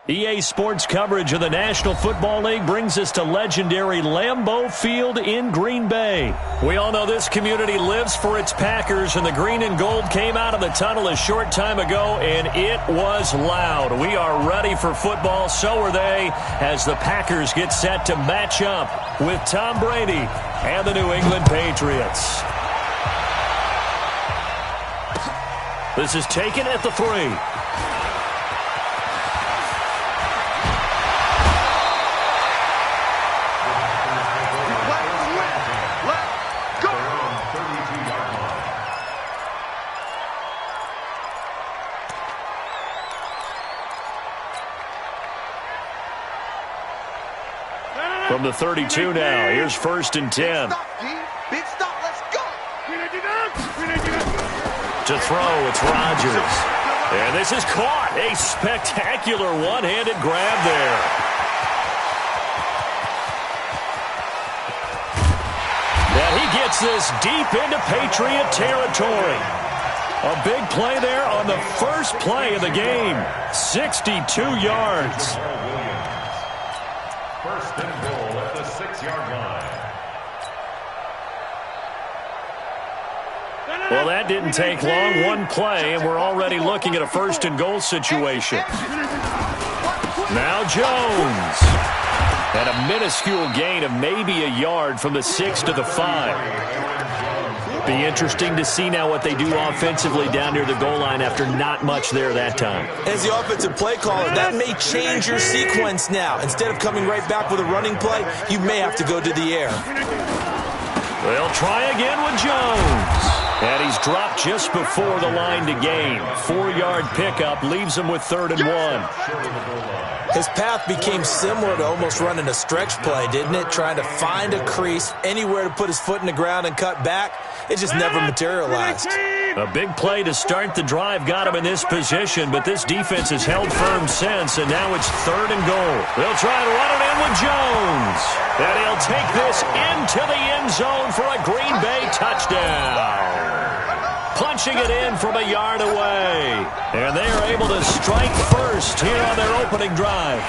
EA Sports coverage of the National Football League brings us to legendary Lambeau Field in Green Bay. We all know this community lives for its Packers, and the green and gold came out of the tunnel a short time ago, and it was loud. We are ready for football, so are they, as the Packers get set to match up with Tom Brady and the New England Patriots. This is taken at the 3. From the 32 now, here's 1st and 10. Big stop, let's go. To throw, it's Rodgers. And this is caught. A spectacular one-handed grab there. And he gets this deep into Patriot territory. A big play there on the first play of the game. 62 yards. First and goal at the 6-yard line. Well, that didn't take long. One play, and we're already looking at a 1st and goal situation. Now Jones. And a minuscule gain of maybe a yard from the 6 to the 5. Be interesting to see now what they do offensively down near the goal line after not much there that time. As the offensive play caller, that may change your sequence now. Instead of coming right back with a running play, you may have to go to the air. They'll try again with Jones. And he's dropped just before the line to gain. 4-yard pickup leaves him with 3rd and 1. His path became similar to almost running a stretch play, didn't it? Trying to find a crease, anywhere to put his foot in the ground and cut back. It just never materialized. A big play to start the drive got him in this position, but this defense has held firm since, and now it's 3rd and goal. They'll try to run it in with Jones. And he'll take this into the end zone for a Green Bay touchdown. Punching it in from a yard away. And they are able to strike first here on their opening drive.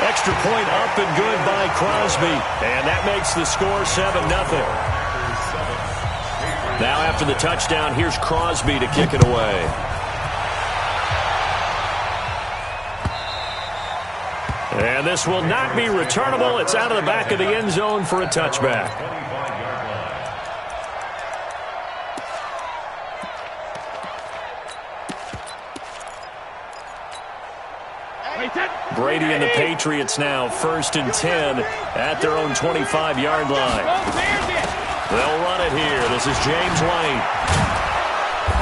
Extra point up and good by Crosby. And that makes the score 7-0. Now after the touchdown, here's Crosby to kick it away. And this will not be returnable. It's out of the back of the end zone for a touchback. Brady and the Patriots now 1st and 10 at their own 25-yard line. They'll run it here. This is James White.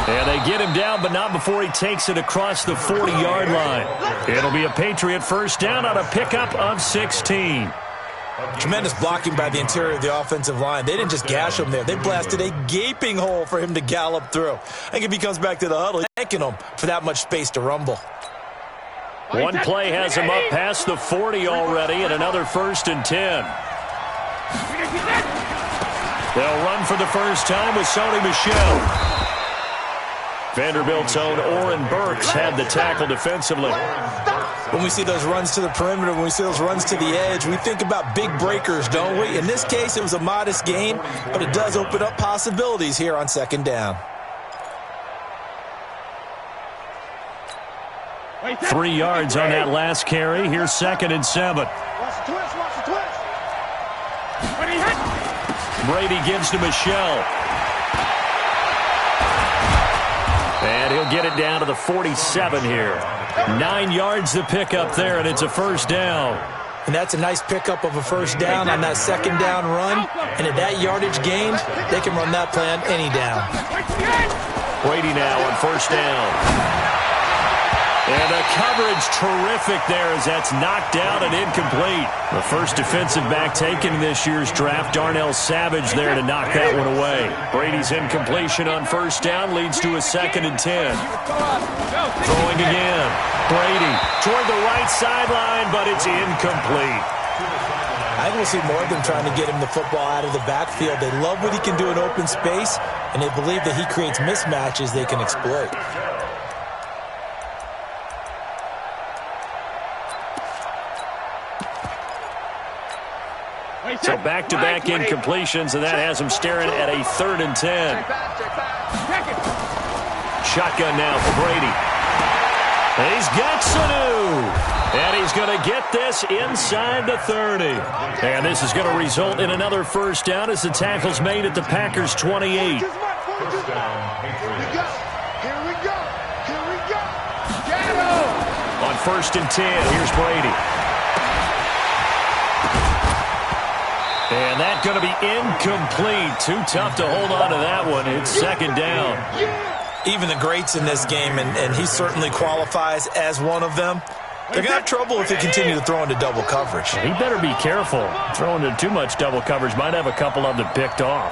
And they get him down, but not before he takes it across the 40-yard line. It'll be a Patriot first down on a pickup of 16. Tremendous blocking by the interior of the offensive line. They didn't just gash him there. They blasted a gaping hole for him to gallop through. I think if he comes back to the huddle, thanking him for that much space to rumble. One play has him up past the 40 already, and another 1st and 10. They'll run for the first time with Sony Michel. Vanderbilt's own Oren Burks had the tackle defensively. When we see those runs to the perimeter, when we see those runs to the edge, we think about big breakers, don't we? In this case, it was a modest gain, but it does open up possibilities here on 2nd down. 3 yards on that last carry. Here's 2nd and 7. Brady gives to Michel. And he'll get it down to the 47 here. 9 yards to pick up there, and it's a first down. And that's a nice pickup of a first down on that 2nd down run. And at that yardage gained, they can run that play on any down. Brady now on 1st down. And the coverage terrific there as that's knocked down and incomplete. The first defensive back taken in this year's draft, Darnell Savage, there to knock that one away. Brady's incompletion on 1st down leads to a 2nd and 10. Throwing again. Brady toward the right sideline, but it's incomplete. I think we'll see more of them trying to get him the football out of the backfield. They love what he can do in open space, and they believe that he creates mismatches they can exploit. So back-to-back incompletions, and that has him staring at a 3rd and 10. Shotgun now for Brady. And he's got Sanu. And he's going to get this inside the 30. And this is going to result in another first down as the tackle's made at the Packers' 28. First down, Patriots. Here we go. Get him. On 1st and 10, here's Brady. And that's going to be incomplete. Too tough to hold on to that one. It's 2nd down. Even the greats in this game, and he certainly qualifies as one of them, they're going to have trouble if they continue to throw into double coverage. He better be careful. Throwing into too much double coverage might have a couple of them picked off.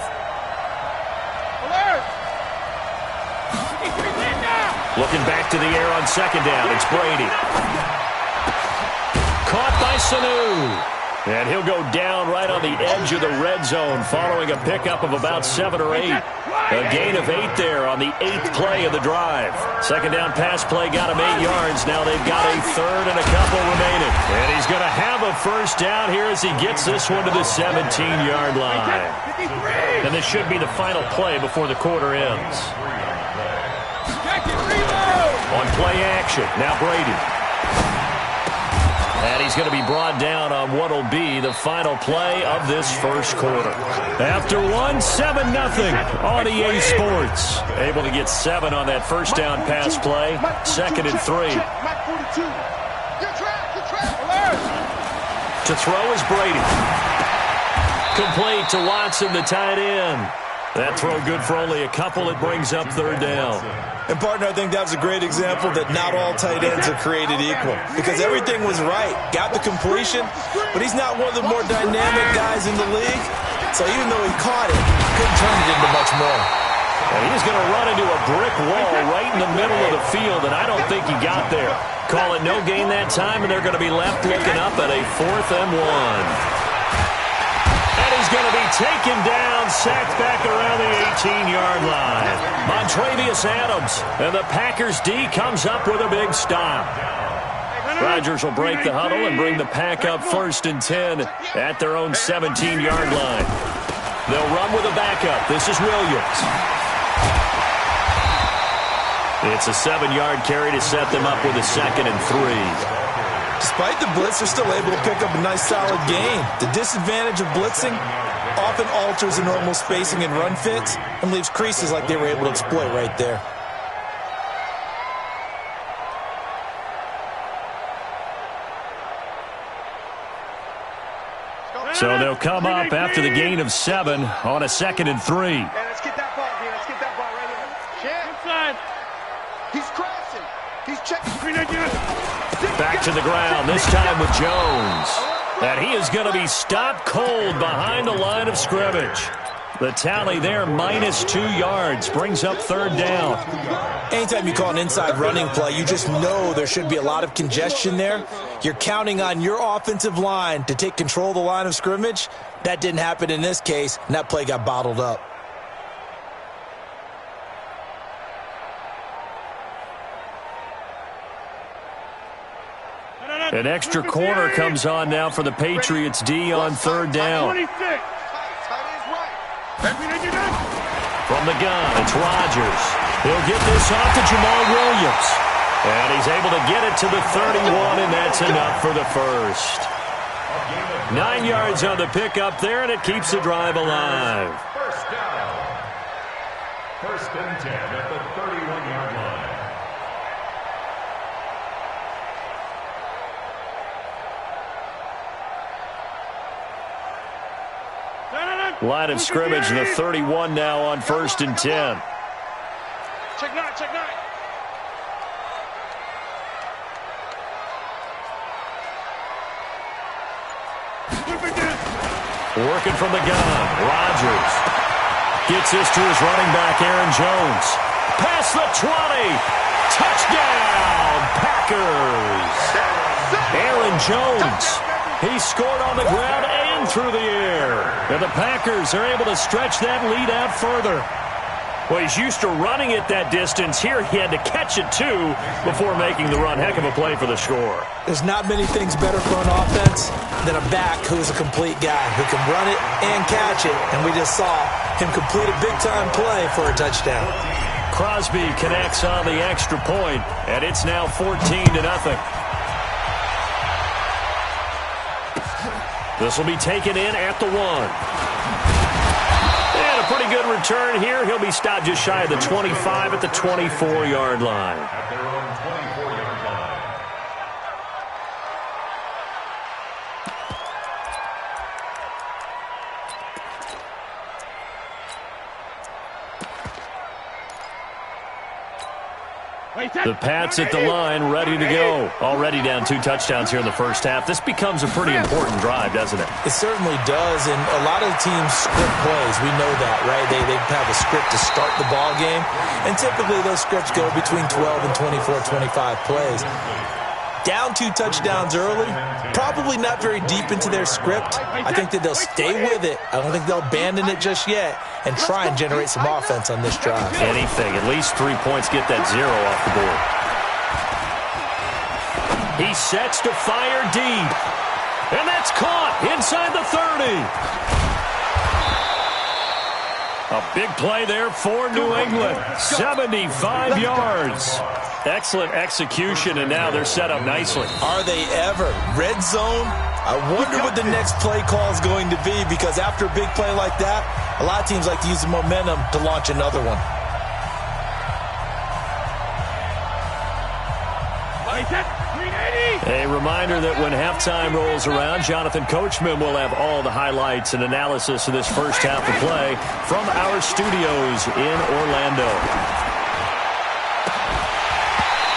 Looking back to the air on 2nd down. It's Brady. Caught by Sanu. And he'll go down right on the edge of the red zone following a pickup of about 7 or 8. A gain of 8 there on the 8th play of the drive. 2nd down pass play got him 8 yards. Now they've got a 3rd and a couple remaining. And he's going to have a first down here as he gets this one to the 17-yard line. And this should be the final play before the quarter ends. On play action, now Brady. And he's going to be brought down on what will be the final play of this first quarter. After 1, 7-0 on EA Sports. Able to get 7 on that first down pass play. 2nd and 3. To throw is Brady. Complete to Watson, the tight end. That throw good for only a couple. It brings up 3rd down. And, partner, I think that was a great example that not all tight ends are created equal. Because everything was right. Got the completion, but he's not one of the more dynamic guys in the league. So even though he caught it, couldn't turn it into much more. And he's going to run into a brick wall right in the middle of the field, and I don't think he got there. Call it no gain that time, and they're going to be left looking up at a 4th and 1. He's going to be taken down, sacked back around the 18-yard line. Montravius Adams, and the Packers D comes up with a big stop. Rodgers will break the huddle and bring the Pack up 1st and 10 at their own 17-yard line. They'll run with a backup. This is Williams. It's a 7-yard carry to set them up with a 2nd and 3. Despite the blitz, they're still able to pick up a nice solid gain. The disadvantage of blitzing often alters the normal spacing and run fits and leaves creases like they were able to exploit right there. So they'll come up after the gain of 7 on a 2nd and 3. Hey, let's get that ball, man. Let's get that ball right here. Check. Inside. He's crashing. He's checking. Back to the ground, this time with Jones. And he is going to be stopped cold behind the line of scrimmage. The tally there, -2 yards, brings up 3rd down. Anytime you call an inside running play, you just know there should be a lot of congestion there. You're counting on your offensive line to take control of the line of scrimmage. That didn't happen in this case, and that play got bottled up. An extra corner comes on now for the Patriots D on 3rd down. From the gun, it's Rodgers. He'll get this off to Jamal Williams. And he's able to get it to the 31, and that's enough for the first. 9 yards on the pickup there, and it keeps the drive alive. First down. 1st and 10 at the 31-yard line. Line of scrimmage, the 31 now on 1st and 10. Check 9, check 9. Working from the gun, Rodgers gets this to his running back, Aaron Jones. Past the 20. Touchdown, Packers. Aaron Jones. He scored on the ground and through the air. And the Packers are able to stretch that lead out further. Well, he's used to running it that distance. Here he had to catch it, too, before making the run. Heck of a play for the score. There's not many things better for an offense than a back who is a complete guy, who can run it and catch it. And we just saw him complete a big-time play for a touchdown. Crosby connects on the extra point, and it's now 14-0. This will be taken in at the 1. And a pretty good return here. He'll be stopped just shy of the 25 at the 24-yard line. At their own 24-yard line. The Pats at the line, ready to go. Already down 2 touchdowns here in the first half. This becomes a pretty important drive, doesn't it? It certainly does, and a lot of teams script plays. We know that, right? They have a script to start the ball game, and typically those scripts go between 12 and 24, 25 plays. Down 2 touchdowns early, probably not very deep into their script. I think that they'll stay with it. I don't think they'll abandon it just yet and try and generate some offense on this drive. Anything, at least 3 points, get that 0 off the board. He sets to fire deep, and that's caught inside the 30. A big play there for New England, 75 yards. Excellent execution, and now they're set up nicely. Are they ever? Red zone? I wonder what the next play call is going to be, because after a big play like that, a lot of teams like to use the momentum to launch another one. A reminder that when halftime rolls around, Jonathan Coachman will have all the highlights and analysis of this first half of play from our studios in Orlando.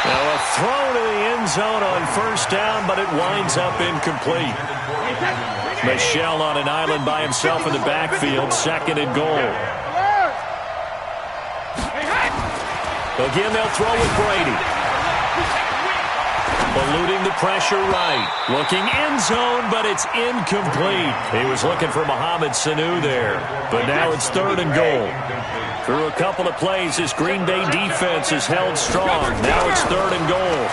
Now a throw to the end zone on first down, but it winds up incomplete. Michel on an island by himself in the backfield, 2nd and goal. Again, they'll throw with Brady. Eluding the pressure right. Looking end zone, but it's incomplete. He was looking for Mohamed Sanu there, but now it's 3rd and goal. Through a couple of plays, this Green Bay defense is held strong. Now it's 3rd and goal.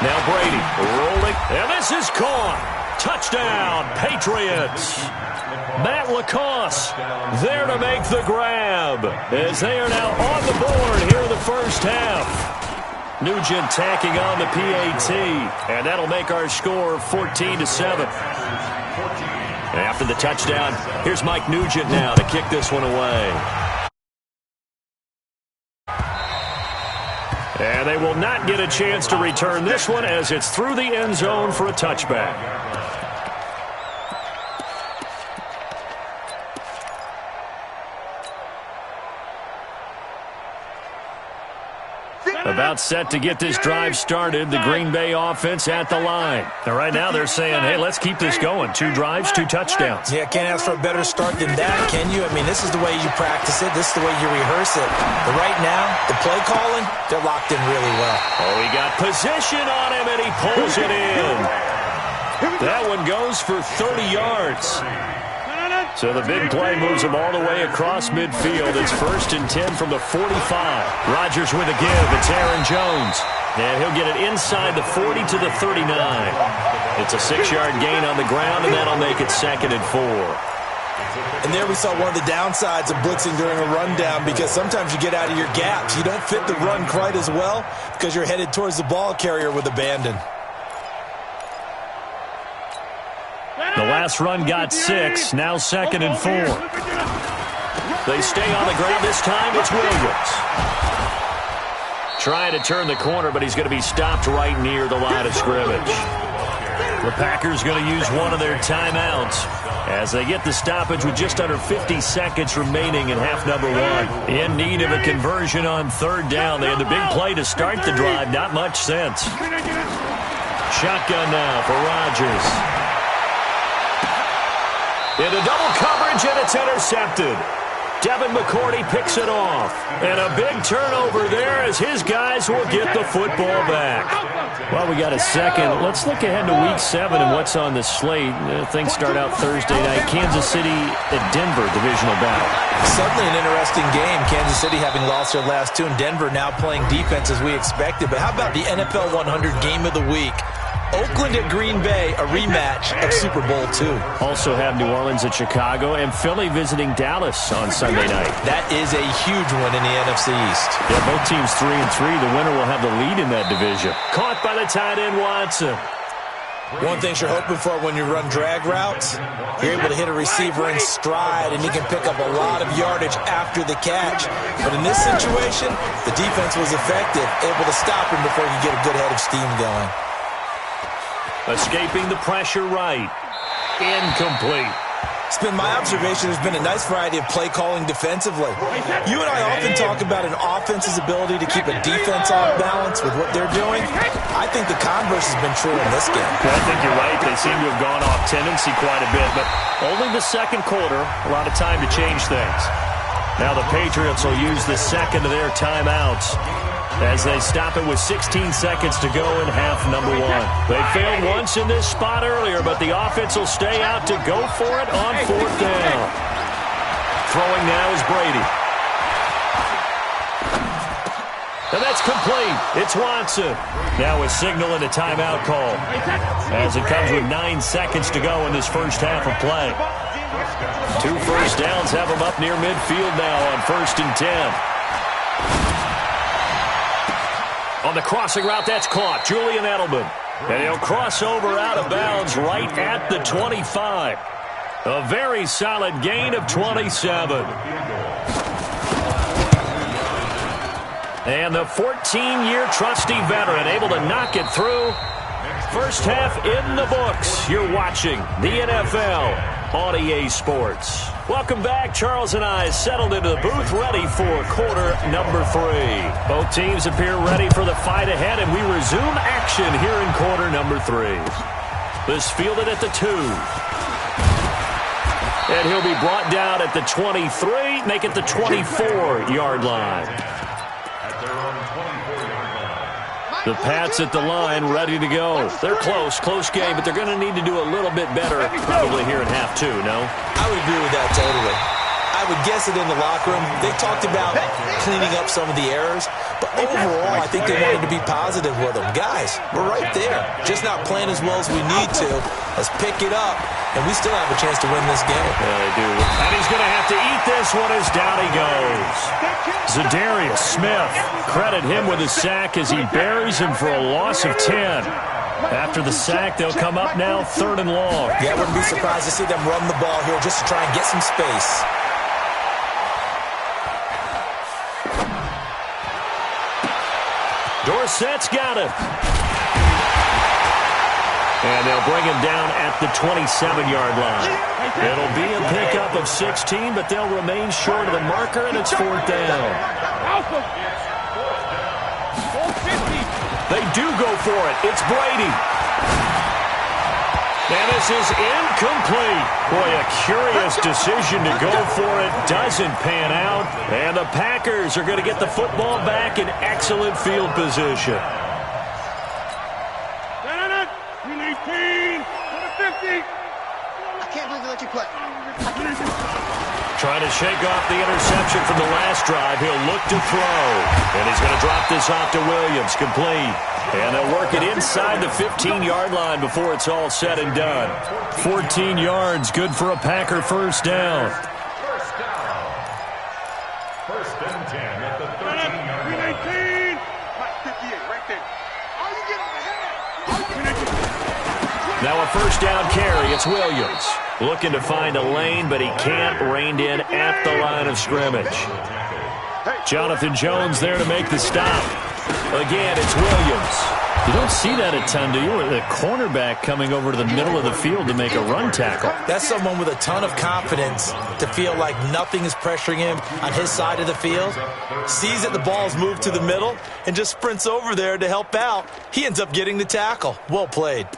Now Brady rolling, and this is caught. Touchdown, Patriots. Matt Lacoste there to make the grab as they are now on the board here in the first half. Nugent tacking on the PAT, and that'll make our score 14-7. After the touchdown, here's Mike Nugent now to kick this one away. And they will not get a chance to return this one as it's through the end zone for a touchback. About set to get this drive started, the Green Bay offense at the line. And right now they're saying, hey, let's keep this going. 2 drives, 2 touchdowns. Yeah, can't ask for a better start than that, can you? I mean, this is the way you practice it. This is the way you rehearse it. But right now, the play calling, they're locked in really well. Oh, he got position on him, and he pulls it in. That one goes for 30 yards. So the big play moves him all the way across midfield. It's 1st and 10 from the 45. Rodgers with a give. It's Aaron Jones. And he'll get it inside the 40 to the 39. It's a 6-yard gain on the ground, and that'll make it 2nd and 4. And there we saw one of the downsides of blitzing during a rundown, because sometimes you get out of your gaps. You don't fit the run quite as well because you're headed towards the ball carrier with abandon. The last run got 6, now 2nd and 4. They stay on the ground this time. It's Williams. Trying to turn the corner, but he's going to be stopped right near the line of scrimmage. The Packers going to use one of their timeouts as they get the stoppage with just under 50 seconds remaining in half number 1. In need of a conversion on 3rd down. They had the big play to start the drive. Not much sense. Shotgun now for Rodgers. Into double coverage, and it's intercepted. Devin McCourty picks it off. And a big turnover there as his guys will get the football back. Well, we got a second. Let's look ahead to Week 7 and what's on the slate. Things start out Thursday night. Kansas City at Denver, divisional battle. Certainly an interesting game. Kansas City having lost their last two, and Denver now playing defense as we expected. But how about the NFL 100 game of the week? Oakland at Green Bay, a rematch of Super Bowl II. Also have New Orleans at Chicago and Philly visiting Dallas on Sunday night. That is a huge one in the NFC East. Yeah, both teams 3-3. The winner will have the lead in that division. Caught by the tight end, Watson. One thing you're hoping for when you run drag routes, you're able to hit a receiver in stride, and he can pick up a lot of yardage after the catch. But in this situation, the defense was effective, able to stop him before he could get a good head of steam going. Escaping the pressure right. Incomplete. It's been my observation there's been a nice variety of play calling defensively. You and I often talk about an offense's ability to keep a defense off balance with what they're doing. I think the converse has been true in this game. Yeah, I think you're right. They seem to have gone off tendency quite a bit, but only the second quarter, a lot of time to change things. Now the Patriots will use the second of their timeouts as they stop it with 16 seconds to go in half number one. They failed once in this spot earlier, but the offense will stay out to go for it on fourth down. Throwing now is Brady. And that's complete. It's Watson. Now a signal and a timeout call as it comes with 9 seconds to go in this first half of play. 2 first downs have them up near midfield now on 1st and 10. On the crossing route, that's caught. Julian Edelman. And he'll cross over out of bounds right at the 25. A very solid gain of 27. And the 14-year trusty veteran able to knock it through. First half in the books. You're watching the NFL on EA Sports. Welcome back. Charles and I settled into the booth ready for quarter number 3. Both teams appear ready for the fight ahead, and we resume action here in quarter number 3. This fielded at the 2. And he'll be brought down at the 23, make it the 24-yard line. The Pats at the line, ready to go. They're close game, but they're going to need to do a little bit better probably here in half 2, no? I would agree with that totally. I would guess it in the locker room. They talked about cleaning up some of the errors, but overall, I think they wanted to be positive with them. Guys, we're right there. Just not playing as well as we need to. Let's pick it up, and we still have a chance to win this game. Yeah, they do. And he's going to have to eat this one as down he goes. Zadarius Smith, credit him with a sack as he buries him for a loss of 10. After the sack, they'll come up now 3rd and long. Yeah, I wouldn't be surprised to see them run the ball here just to try and get some space. Dorsett's got it. And they'll bring him down at the 27-yard line. It'll be a pickup of 16, but they'll remain short of the marker, and it's 4th down. They do go for it. It's Brady. And this is incomplete. Boy, a curious decision to go for it. Doesn't pan out. And the Packers are going to get the football back in excellent field position. I can't believe they let you play. Trying to shake off the interception from the last drive. He'll look to throw. And he's going to drop this off to Williams. Complete. And they'll work it inside the 15-yard line before it's all said and done. 14 yards, good for a Packer first down. First and 10 at the 13-yard line. 58, right there. All you get on the head. Now a first down carry. It's Williams. Looking to find a lane, but he can't. Reined in at the line of scrimmage. Jonathan Jones there to make the stop. Again, it's Williams. You don't see that a ton, do you? The cornerback coming over to the middle of the field to make a run tackle. That's someone with a ton of confidence to feel like nothing is pressuring him on his side of the field. Sees that the ball's moved to the middle and just sprints over there to help out. He ends up getting the tackle. Well played.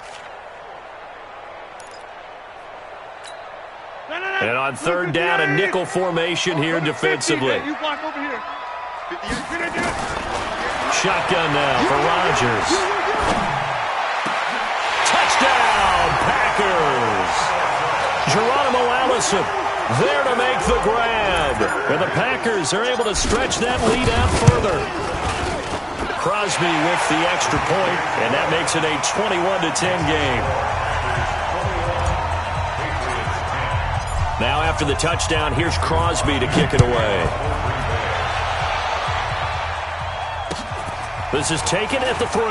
No. And on third down, a nickel formation here defensively. Shotgun now for Rodgers. Touchdown, Packers. Geronimo Allison there to make the grab. And the Packers are able to stretch that lead out further. Crosby with the extra point, and that makes it a 21-10 game. Now after the touchdown, here's Crosby to kick it away. This is taken at the 3.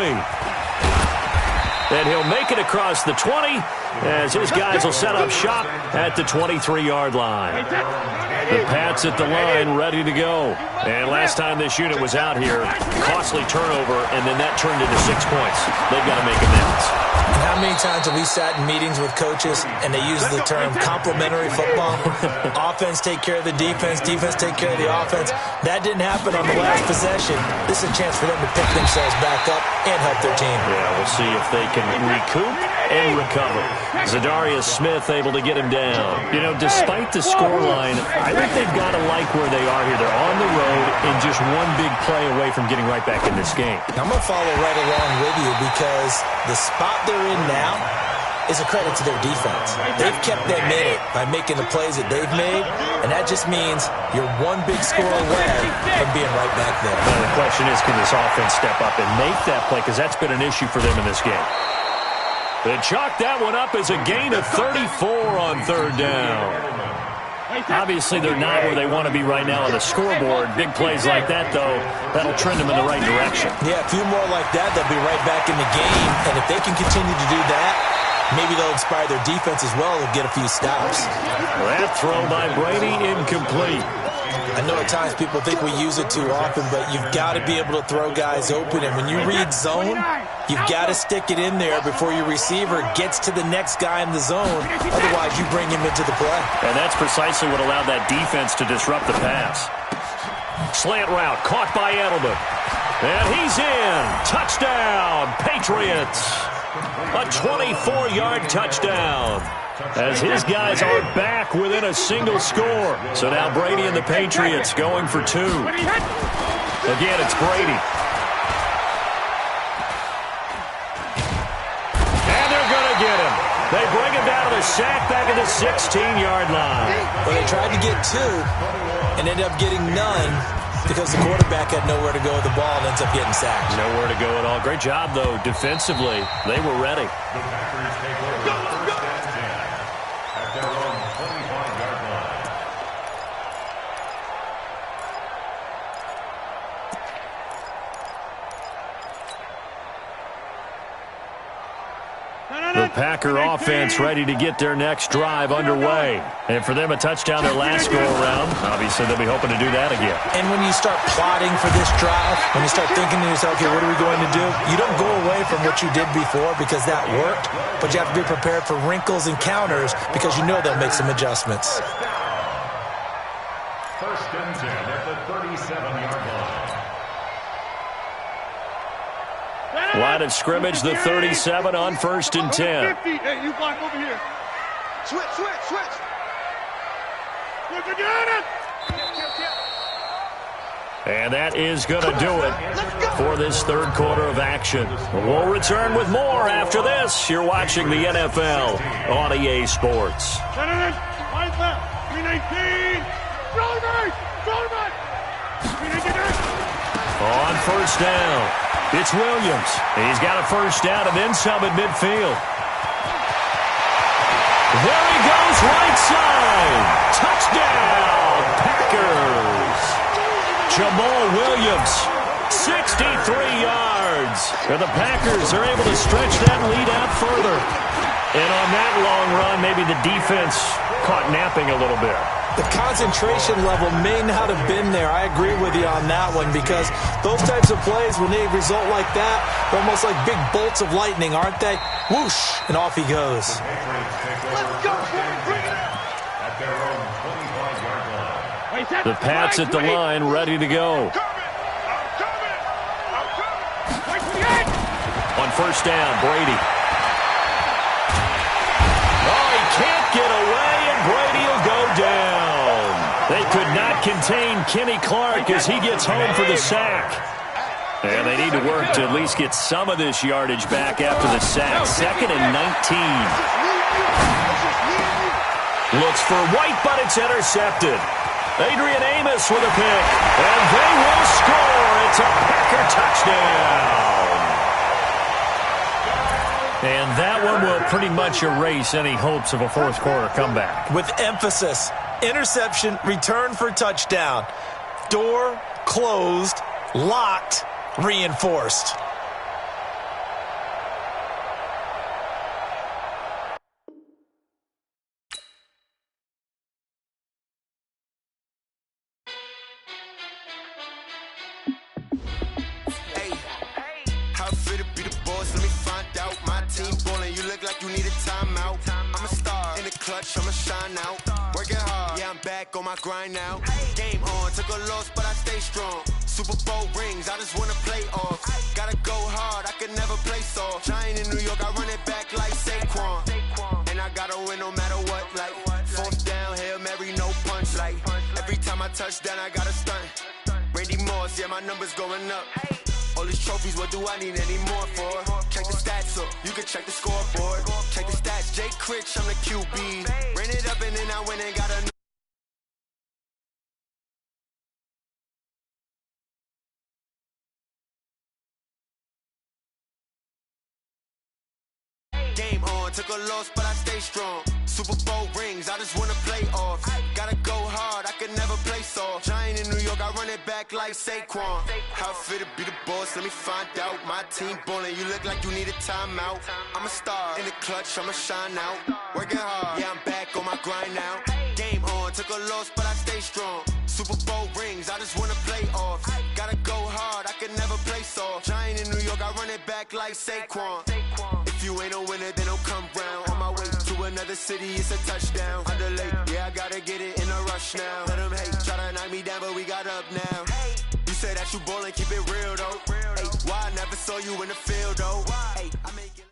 And he'll make it across the 20 as his guys will set up shop at the 23-yard line. The Pats at the line ready to go. And last time this unit was out here, costly turnover, and then that turned into 6 points. They've got to make amends. And how many times have we sat in meetings with coaches and they use the term complementary football? Offense take care of the defense, defense take care of the offense. That didn't happen on the last possession. This is a chance for them to pick themselves back up and help their team. Yeah, we'll see if they can recoup and recover. Zadarius Smith able to get him down. You know, despite the scoreline, I think they've got to like where they are here. They're on the road and just one big play away from getting right back in this game. I'm going to follow right along with you because the spot they're in now is a credit to their defense. They've kept them in it by making the plays that they've made, and that just means you're one big score away from being right back there. Well, the question is, can this offense step up and make that play? Because that's been an issue for them in this game. They chalk that one up as a gain of 34 on third down. Obviously, they're not where they want to be right now on the scoreboard. Big plays like that, though, that'll trend them in the right direction. Yeah, a few more like that, they'll be right back in the game. And if they can continue to do that, maybe they'll inspire their defense as well and get a few stops. That throw by Brady incomplete. I know at times people think we use it too often, but you've got to be able to throw guys open. And when you read zone, you've got to stick it in there before your receiver gets to the next guy in the zone. Otherwise, you bring him into the play. And that's precisely what allowed that defense to disrupt the pass. Slant route caught by Edelman. And he's in. Touchdown, Patriots. A 24-yard touchdown. As his guys are back within a single score. So now Brady and the Patriots going for 2. Again, it's Brady. And they're going to get him. They bring him down to the sack back at the 16-yard line. Well, they tried to get 2 and ended up getting none because the quarterback had nowhere to go with the ball and ends up getting sacked. Nowhere to go at all. Great job, though, defensively. They were ready. The Packer offense ready to get their next drive underway. And for them, a touchdown their last go-around. Obviously, they'll be hoping to do that again. And when you start plotting for this drive, when you start thinking to yourself, okay, what are we going to do? You don't go away from what you did before because that worked, but you have to be prepared for wrinkles and counters because you know they'll make some adjustments. First and 10 at the 37-yard line. Line of scrimmage, the 37 on first and 10. Hey, you block over here. Switch. And that is going to do it for this third quarter of action. We'll return with more after this. You're watching the NFL on EA Sports. On first down, it's Williams. He's got a first down and then some at midfield. There he goes, right side. Touchdown, Packers. Jamal Williams, 63 yards. And the Packers are able to stretch that lead out further. And on that long run, maybe the defense caught napping a little bit. The concentration level may not have been there. I agree with you on that one because those types of plays, when they result like that, they're almost like big bolts of lightning, aren't they? Whoosh, and off he goes. Let's go, bring it out. At their own 25-yard line. The Pats at the line, ready to go. On first down, Brady. Oh, he can't get away, and Brady will go contain Kenny Clark as he gets home for the sack. And they need to work to at least get some of this yardage back after the sack. 2nd and 19. Looks for White, but it's intercepted. Adrian Amos with a pick. And they will score. It's a Packer touchdown. And that one will pretty much erase any hopes of a fourth quarter comeback. With emphasis. Interception, return for touchdown. Door closed, locked, reinforced. Hey, how fit to be the boss? Let me find out. My team ballin', you look like you need a timeout. I'm a star in the clutch, I'ma shine out. Working hard, yeah, I'm back on my grind now. Game on, took a loss, but I stay strong. Super Bowl rings, I just wanna play off. Gotta go hard, I can never play soft. Giant in New York, I run it back like Saquon. And I gotta win no matter what, like 4th down, Hail Mary, no punch. Like every time I touch down, I gotta stunt. Randy Moss, yeah, my numbers going up. All these trophies, what do I need any more for? Check the stats up, you can check the scoreboard. Check the stats, Jay Critch, I'm the QB. Ran it up and then I went and got a game on, took a loss, but I stay strong. Super Bowl rings, I just wanna play off. Gotta go hard, I can never play soft. Giant in New York, I run it back like Saquon. How fit to be the boss, let me find out. My team ballin', you look like you need a timeout. I'm a star in the clutch, I'ma shine out. Working hard, yeah, I'm back on my grind now. Game on, took a loss, but I stay strong. Super Bowl rings, I just wanna play off. Gotta go hard, I can never play soft. Giant in New York, I run it back like Saquon. If you ain't a winner, then don't come round. On my way to another city, it's a touchdown. Underlay, yeah, I gotta get it in a rush now. Let them hate, try to knock me down, but we got up now. You say that you ballin', keep it real though. Hey, why I never saw you in the field though? Hey, I make it.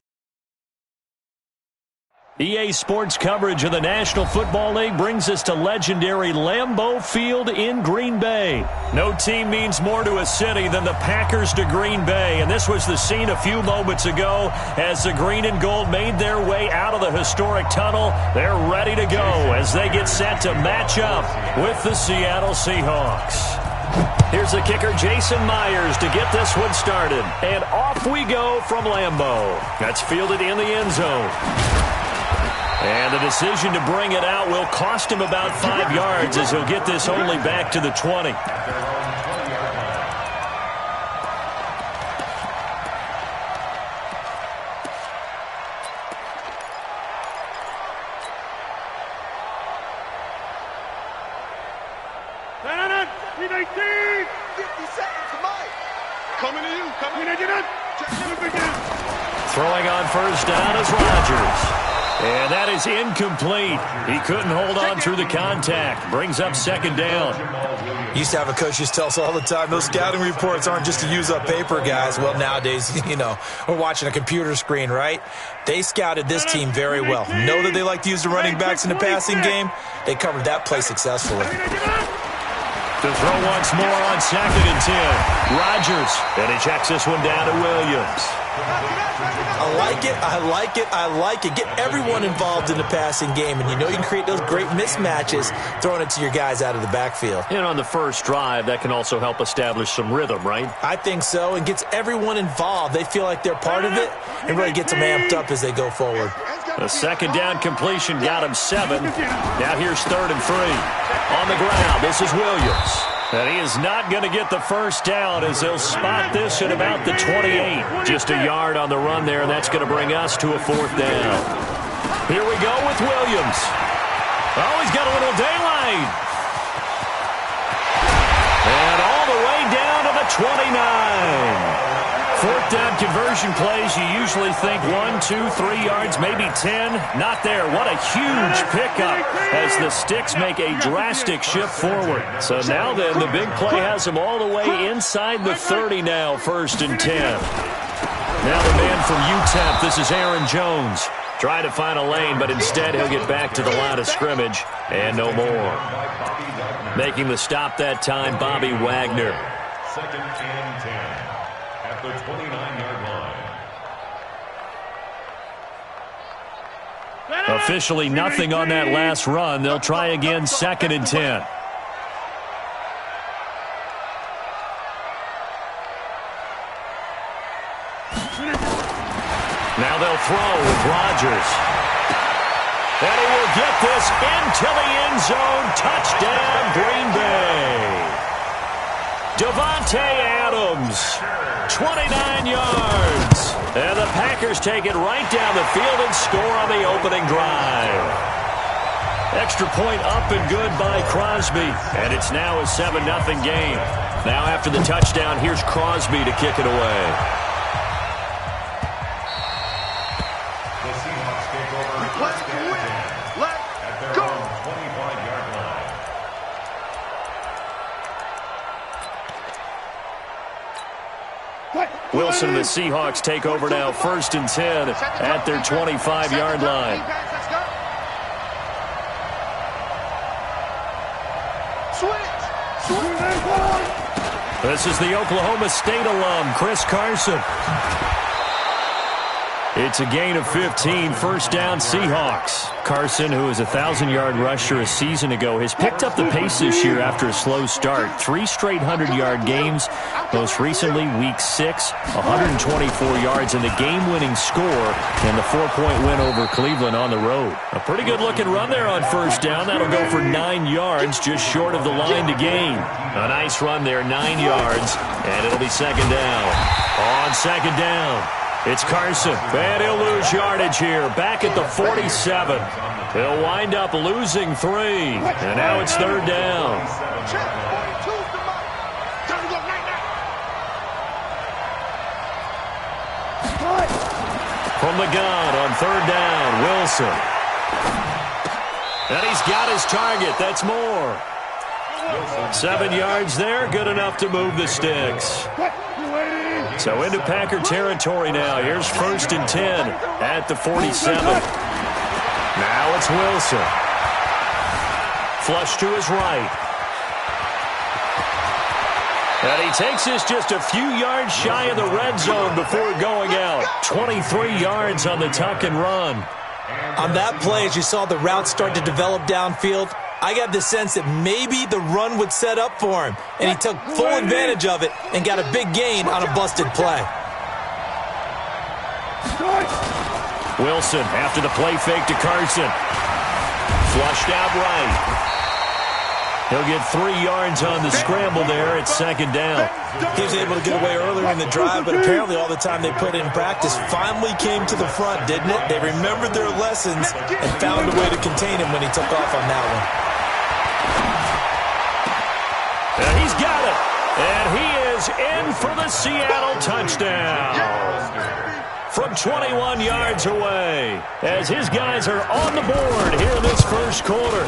EA Sports coverage of the National Football League brings us to legendary Lambeau Field in Green Bay. No team means more to a city than the Packers to Green Bay, and this was the scene a few moments ago as the green and gold made their way out of the historic tunnel. They're ready to go as they get set to match up with the Seattle Seahawks. Here's the kicker, Jason Myers, to get this one started. And off we go from Lambeau. That's fielded in the end zone. And the decision to bring it out will cost him about 5 yards as he'll get this only back to the 20. Throwing on first down is Rodgers. And that is incomplete. He couldn't hold on through the contact. Brings up 2nd down. Used to have a coach just tell us all the time, those scouting reports aren't just to use up paper, guys. Well, nowadays, we're watching a computer screen, right? They scouted this team very well. Know that they like to use the running backs in the passing game. They covered that play successfully. To throw once more on 2nd and 10. Rodgers. And he checks this one down to Williams. I like it, I like it, I like it. Get everyone involved in the passing game, and you can create those great mismatches throwing it to your guys out of the backfield. And on the first drive, that can also help establish some rhythm, right? I think so, and gets everyone involved. They feel like they're part of it, and really gets them amped up as they go forward. The 2nd down completion got him 7. Now here's 3rd and 3. On the ground, this is Williams. And he is not going to get the first down as they'll spot this at about the 28. Just a yard on the run there, and that's going to bring us to a 4th down. Here we go with Williams. Oh, he's got a little daylight. And all the way down to the 29. 4th down conversion plays, you usually think 1, 2, 3 yards, maybe 10. Not there. What a huge pickup as the Sticks make a drastic shift forward. So now then, the big play has them all the way inside the 30 now, 1st and 10. Now the man from UTEP, this is Aaron Jones. Trying to find a lane, but instead he'll get back to the line of scrimmage and no more. Making the stop that time, Bobby Wagner. 2nd and 10 at the 29-yard line. Officially nothing on that last run. They'll try again, 2nd and 10. Now they'll throw with Rodgers. And he will get this into the end zone. Touchdown, Green Bay. Davante Adams, 29 yards. And the Packers take it right down the field and score on the opening drive. Extra point up and good by Crosby. And it's now a 7-0 game. Now after the touchdown, here's Crosby to kick it away. The Seahawks take over first and 10 at their own 25-yard line. Wilson and the Seahawks take over now, 1st and 10 at their 25-yard line. This is the Oklahoma State alum, Chris Carson. It's a gain of 15, 1st down Seahawks. Carson, who is a 1,000-yard rusher a season ago, has picked up the pace this year after a slow start. 3 straight 100-yard games. Most recently, Week 6, 124 yards and the game-winning score in the 4-point win over Cleveland on the road. A pretty good-looking run there on 1st down. That'll go for 9 yards, just short of the line to gain. A nice run there, 9 yards, and it'll be 2nd down. On 2nd down, it's Carson, and he'll lose yardage here, back at the 47. He'll wind up losing 3, and now it's 3rd down. From the gun on 3rd down, Wilson. And he's got his target. That's more. 7 yards there, good enough to move the sticks. So into Packer territory now. Here's 1st and 10 at the 47. Now it's Wilson. Flush to his right. And he takes this just a few yards shy of the red zone before going out. 23 yards on the tuck and run. On that play, as you saw the route start to develop downfield, I got the sense that maybe the run would set up for him, and he took full advantage of it and got a big gain on a busted play. Wilson after the play fake to Carson. Flushed out right. He'll get 3 yards on the scramble there at 2nd down. He was able to get away earlier in the drive, but apparently all the time they put in practice finally came to the front, didn't it? They remembered their lessons and found a way to contain him when he took off on that one. And he's got it. And he is in for the Seattle touchdown. From 21 yards away, as his guys are on the board here in this 1st quarter.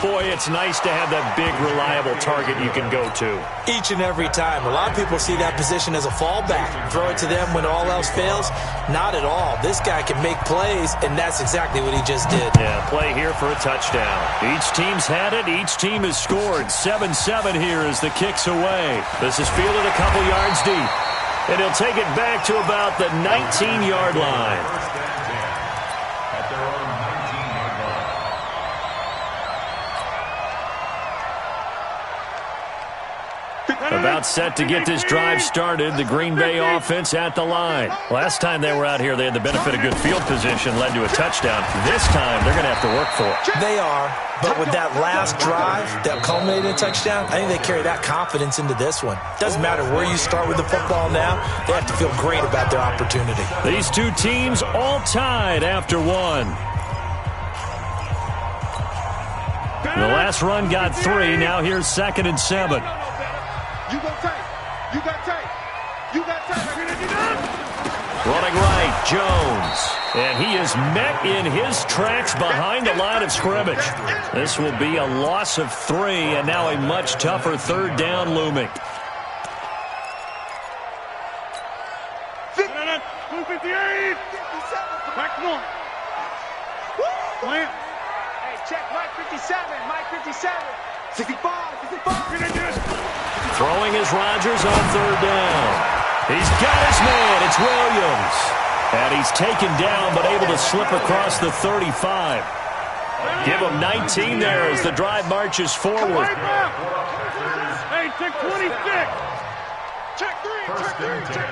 Boy, it's nice to have that big, reliable target you can go to. Each and every time. A lot of people see that position as a fallback. Throw it to them when all else fails. Not at all. This guy can make plays, and that's exactly what he just did. Yeah, play here for a touchdown. Each team's had it. Each team has scored. 7-7 here as the kick's away. This is fielded a couple yards deep. And he'll take it back to about the 19-yard line. At their own 19-yard line. About set to get this drive started. The Green Bay offense at the line. Last time they were out here, they had the benefit of good field position, led to a touchdown. This time, they're going to have to work for it. They are, but with that last drive that culminated in a touchdown, I think they carry that confidence into this one. Doesn't matter where you start with the football now, they have to feel great about their opportunity. These two teams all tied after one. The last run got 3. Now here's 2nd and 7. You got tape. You got tape. You got tape. Running right, Jones. And he is met in his tracks behind the line of scrimmage. This will be a loss of 3, and now a much tougher 3rd down looming. 258. 57. Back one. Hey, check Mike 57. Mike 57. Throwing is Rodgers on third down. He's got his man. It's Williams. And he's taken down but able to slip across the 35. Give him 19 there as the drive marches forward. Hey, check 26. Check 3.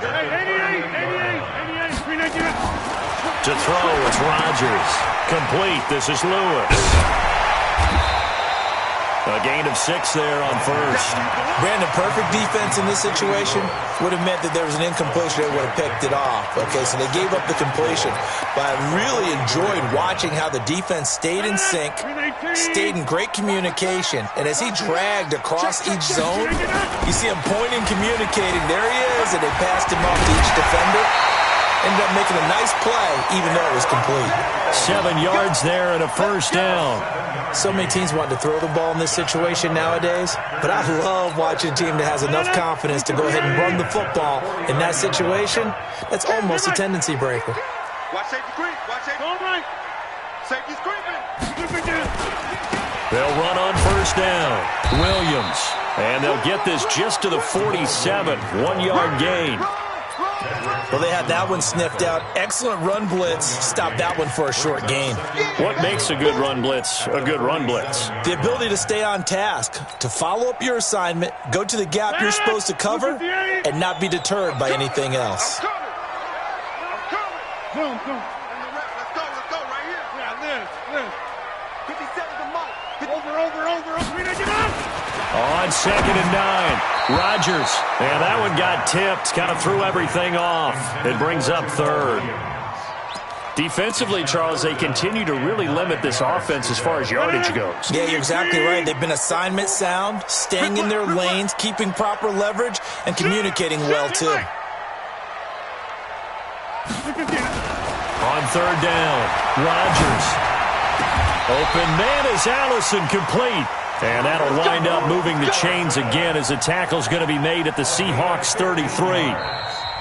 Hey, 88. To throw, it's Rodgers. Complete. This is Lewis. A gain of 6 there on first. Brandon, perfect defense in this situation would have meant that there was an incompletion. They would have picked it off. Okay, so they gave up the completion. But I really enjoyed watching how the defense stayed in sync, stayed in great communication. And as he dragged across each zone, you see him pointing, communicating. There he is, and they passed him off to each defender. Ended up making a nice play, even though it was complete. 7 yards there and a first down. So many teams want to throw the ball in this situation nowadays, but I love watching a team that has enough confidence to go ahead and run the football. In that situation, that's almost a tendency breaker. Watch safety creep. Watch safety. All right. Safety's creeping. They'll run on first down. Williams. And they'll get this just to the 47. 1-yard gain. Well, they had that one sniffed out. Excellent run blitz. Stop that one for a short gain. What makes a good run blitz a good run blitz? The ability to stay on task, to follow up your assignment, go to the gap you're supposed to cover, and not be deterred by anything else. Boom. Let's go right here. Yeah, this. 50 seconds a month. Over. On 2nd and 9, Rodgers. And that one got tipped, kind of threw everything off. It brings up 3rd. Defensively, Charles, they continue to really limit this offense as far as yardage goes. Yeah, you're exactly right. They've been assignment sound, staying in their lanes, keeping proper leverage, and communicating well, too. On 3rd down, Rodgers. Open man is Allison, complete. And that'll wind up moving the chains again as the tackle's going to be made at the Seahawks 33.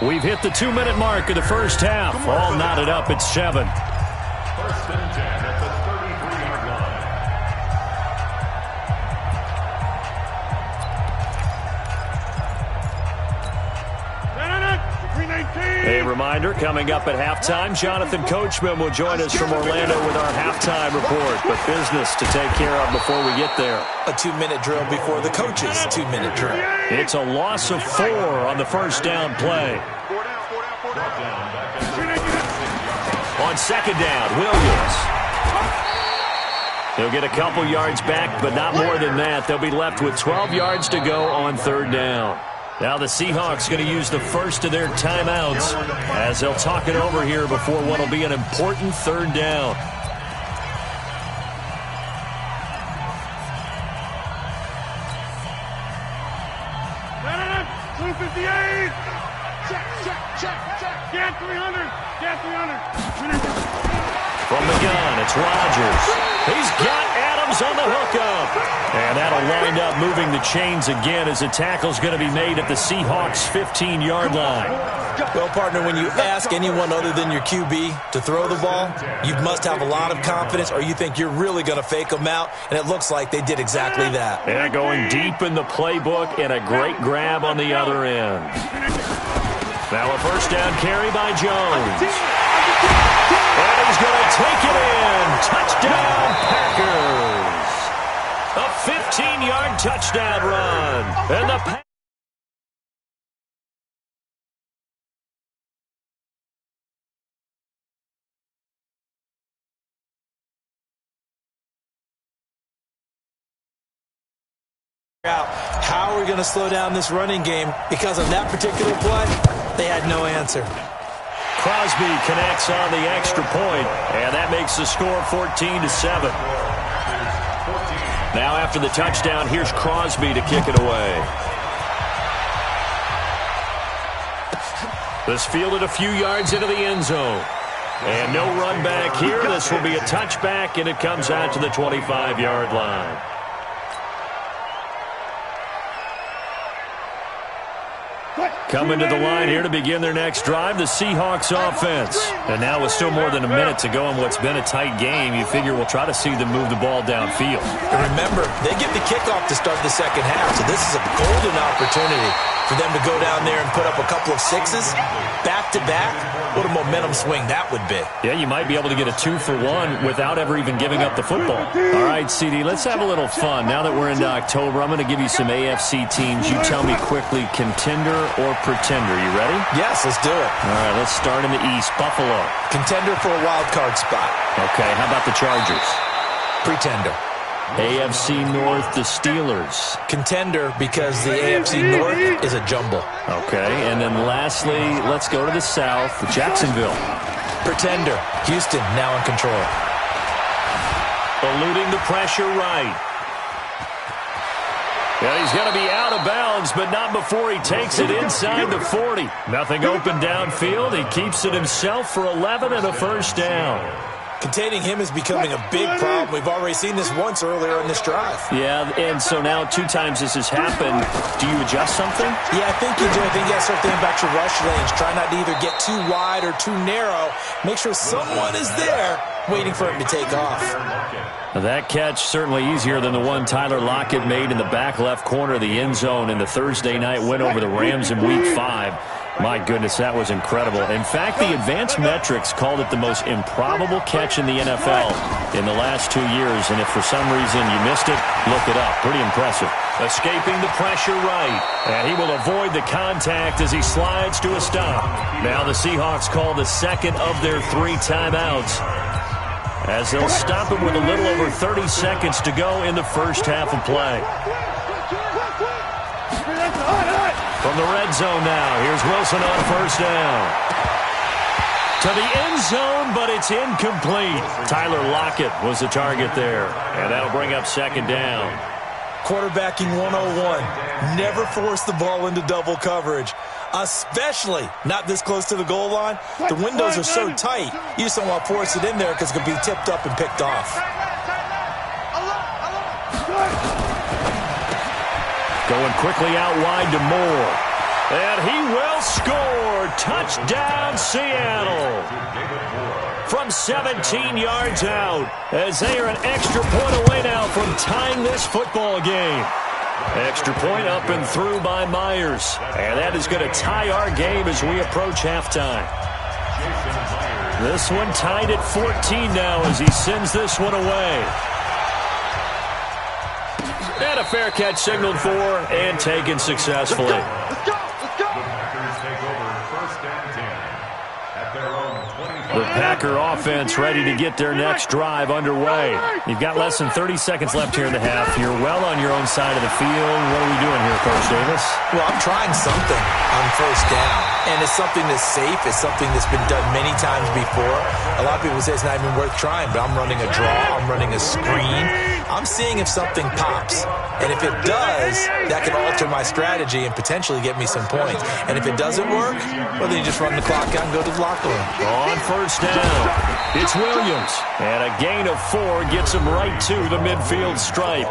We've hit the 2-minute mark of the first half. All knotted up at 7. 1st and 10 at the 33-yard line. A reminder, coming up at halftime, Jonathan Coachman will join us from Orlando with our halftime report. But business to take care of before we get there. A 2-minute drill before the coach's 2-minute drill. It's a loss of 4 on the first down play. On 2nd down, Williams. He'll get a couple yards back, but not more than that. They'll be left with 12 yards to go on 3rd down. Now the Seahawks going to use the first of their timeouts as they'll talk it over here before what will be an important 3rd down. Get 300. From the gun, it's Rodgers. He's got Adams on the hookup. And that'll wind up moving the chains again as the tackle's going to be made at the Seahawks 15-yard line. Well, partner, when you ask anyone other than your QB to throw the ball, you must have a lot of confidence or you think you're really going to fake them out, and it looks like they did exactly that. Yeah, going deep in the playbook and a great grab on the other end. Now a first down carry by Jones. And he's going to take it in. Touchdown, Packers. A 15-yard touchdown run. And the Packers out how we're going to slow down this running game. Because of that particular play, they had no answer. Crosby connects on the extra point, and that makes the score 14-7. Now after the touchdown, here's Crosby to kick it away. This fielded a few yards into the end zone. And no run back here. This will be a touchback, and it comes out to the 25-yard line. Coming to the line here to begin their next drive, the Seahawks offense. And now with still more than a minute to go in what's been a tight game, you figure we'll try to see them move the ball downfield. And remember, they get the kickoff to start the second half, so this is a golden opportunity for them to go down there and put up a couple of sixes back-to-back. What a momentum swing that would be. Yeah, you might be able to get a 2-for-1 without ever even giving up the football. All right, CD, let's have a little fun. Now that we're into October, I'm going to give you some AFC teams. You tell me quickly, contender or pretender. You ready? Yes, let's do it. All right, let's start in the East. Buffalo. Contender for a wild card spot. Okay, how about the Chargers? Pretender. AFC North, the Steelers. Contender because the AFC North is a jumble. Okay, and then lastly, let's go to the South, Jacksonville. Pretender. Houston now in control. Eluding the pressure right. Yeah, he's going to be out of bounds, but not before he takes it inside the 40. Nothing open downfield. He keeps it himself for 11 and a first down. Containing him is becoming a big problem. We've already seen this once earlier in this drive. Yeah, and so now 2 times this has happened. Do you adjust something? Yeah, I think you do. I think you got to start thinking about your rush lanes. Try not to either get too wide or too narrow. Make sure someone is there waiting for him to take off. That catch certainly easier than the one Tyler Lockett made in the back left corner of the end zone in the Thursday night win over the Rams in Week 5. My goodness, that was incredible. In fact, the advanced metrics called it the most improbable catch in the NFL in the last 2 years. And if for some reason you missed it, look it up. Pretty impressive. Escaping the pressure right. And he will avoid the contact as he slides to a stop. Now the Seahawks call the second of their 3 timeouts, as they'll stop him with a little over 30 seconds to go in the first half of play. From the red zone now, here's Wilson on first down. To the end zone, but it's incomplete. Tyler Lockett was the target there, and that'll bring up second down. Quarterbacking 101. Never force the ball into double coverage, especially not this close to the goal line. The windows are so tight, you just don't want to force it in there because it could be tipped up and picked off. Going quickly out wide to Moore. And he will score. Touchdown, Seattle. From 17 yards out, as they are an extra point away now from tying this football game. Extra point up and through by Myers. And that is going to tie our game as we approach halftime. This one tied at 14 now as he sends this one away. And a fair catch signaled for and taken successfully. Let's go. The Packers take over first and 10 at their own 25. The Packer offense ready to get their next drive underway. You've got less than 30 seconds left here in the half. You're well on your own side of the field. What are we doing here, Coach Davis? Well, I'm trying something on first down, and it's something that's safe. It's something that's been done many times before. A lot of people say it's not even worth trying, but I'm running a draw. I'm running a screen. I'm seeing if something pops. And if it does, that can alter my strategy and potentially get me some points. And if it doesn't work, well, then you just run the clock out and go to the locker room. On first down, it's Williams. And a gain of 4 gets him right to the midfield stripe.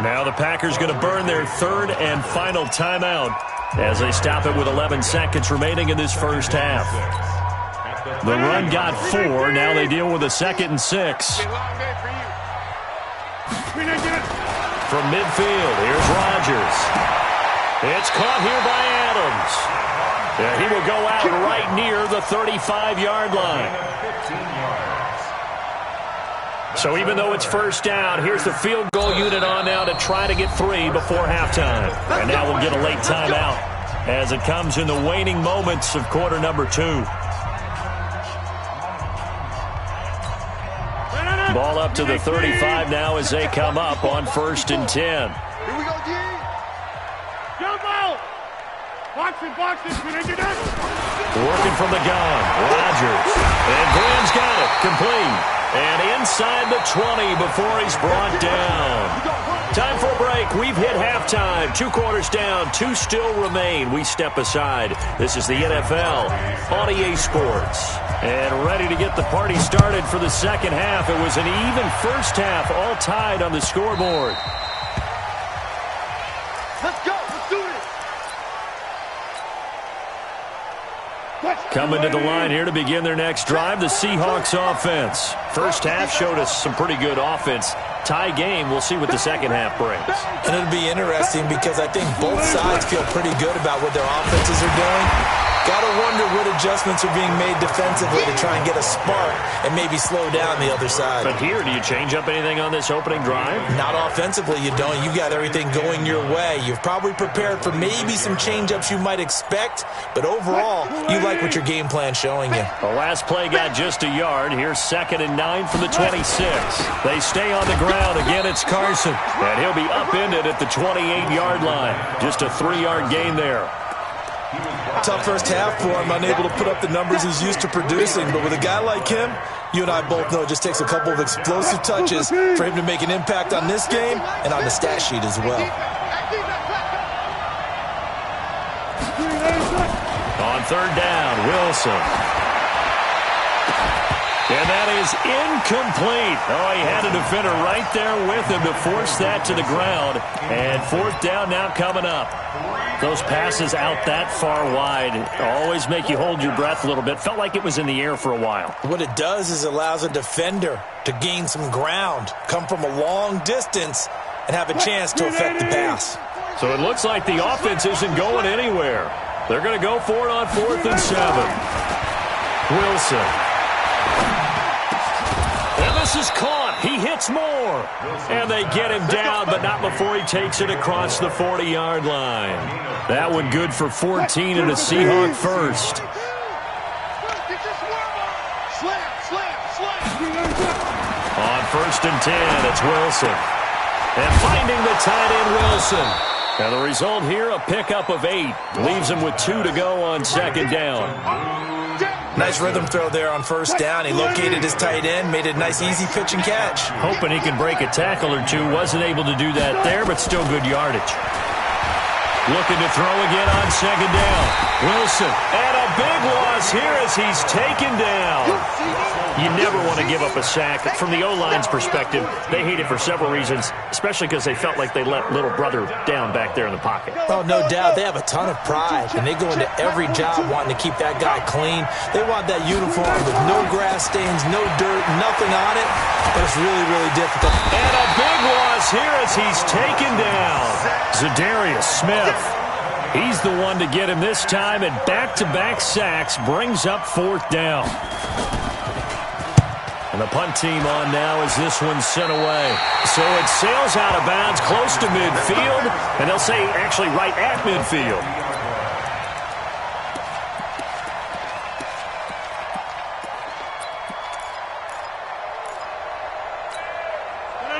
Now the Packers going to burn their third and final timeout as they stop it with 11 seconds remaining in this first half. The run got 4. Now they deal with a 2nd and 6. From midfield, here's Rodgers. It's caught here by Adams. Yeah, he will go out right near the 35-yard line. So even though it's first down, here's the field goal unit on now to try to get 3 before halftime. And now we'll get a late timeout as it comes in the waning moments of quarter number 2. Ball up to the 35 now as they come up on 1st and 10. Here we go, G. Jump out. Box it. Working from the gun, Rodgers. And Graham's got it, complete. And inside the 20 before he's brought down. Time for a break. We've hit halftime. 2 quarters down, 2 still remain. We step aside. This is the NFL on EA Sports. And ready to get the party started for the second half. It was an even first half, all tied on the scoreboard. Let's go. Let's do this. Coming to the line here to begin their next drive, the Seahawks offense. First half showed us some pretty good offense. Tie game, we'll see what the second half brings. And it'll be interesting because I think both sides feel pretty good about what their offenses are doing. Gotta wonder what adjustments are being made defensively to try and get a spark and maybe slow down the other side. But here, do you change up anything on this opening drive? Not offensively, you don't. You've got everything going your way. You've probably prepared for maybe some change-ups you might expect, but overall, you like what your game plan's showing you. The last play got just a yard. Here's 2nd and 9 from the 26. They stay on the ground. Again, it's Carson. And he'll be upended at the 28-yard line. Just a 3-yard gain there. Tough first half for him, unable to put up the numbers he's used to producing. But with a guy like him, you and I both know it just takes a couple of explosive touches for him to make an impact on this game and on the stat sheet as well. On 3rd down, Wilson. And that is incomplete. Oh, he had a defender right there with him to force that to the ground. And 4th down now coming up. Those passes out that far wide always make you hold your breath a little bit. Felt like it was in the air for a while. What it does is it allows a defender to gain some ground, come from a long distance, and have a chance to affect the pass. So it looks like the offense isn't going anywhere. They're going to go for it on 4th and 7. Wilson. And this is caught. He hits more. And they get him down, but not before he takes it across the 40-yard line. That one good for 14 and a Seahawk first. On 1st and 10, it's Wilson. And finding the tight end, Wilson. And the result here, a pickup of 8. Leaves him with 2 to go on 2nd down. Nice rhythm throw there on 1st down. He located his tight end, made a nice easy pitch and catch. Hoping he can break a tackle or two. Wasn't able to do that there, but still good yardage. Looking to throw again on 2nd down. Wilson, and a big loss here as he's taken down. You never want to give up a sack. From the O-line's perspective, they hate it for several reasons, especially because they felt like they let little brother down back there in the pocket. Oh, no doubt. They have a ton of pride, and they go into every job wanting to keep that guy clean. They want that uniform with no grass stains, no dirt, nothing on it, but it's really, really difficult. And a big loss here as he's taken down. Zadarius Smith. He's the one to get him this time, and back-to-back sacks brings up 4th down. And the punt team on now as this one's sent away. So it sails out of bounds close to midfield, and they'll say actually right at midfield.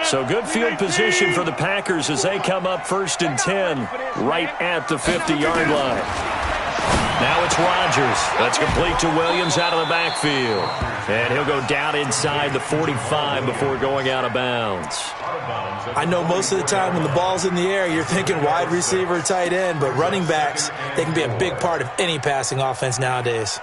So good field position for the Packers as they come up 1st and 10 right at the 50-yard line. Now it's Rodgers. That's complete to Williams out of the backfield. And he'll go down inside the 45 before going out of bounds. I know most of the time when the ball's in the air, you're thinking wide receiver, tight end, but running backs, they can be a big part of any passing offense nowadays.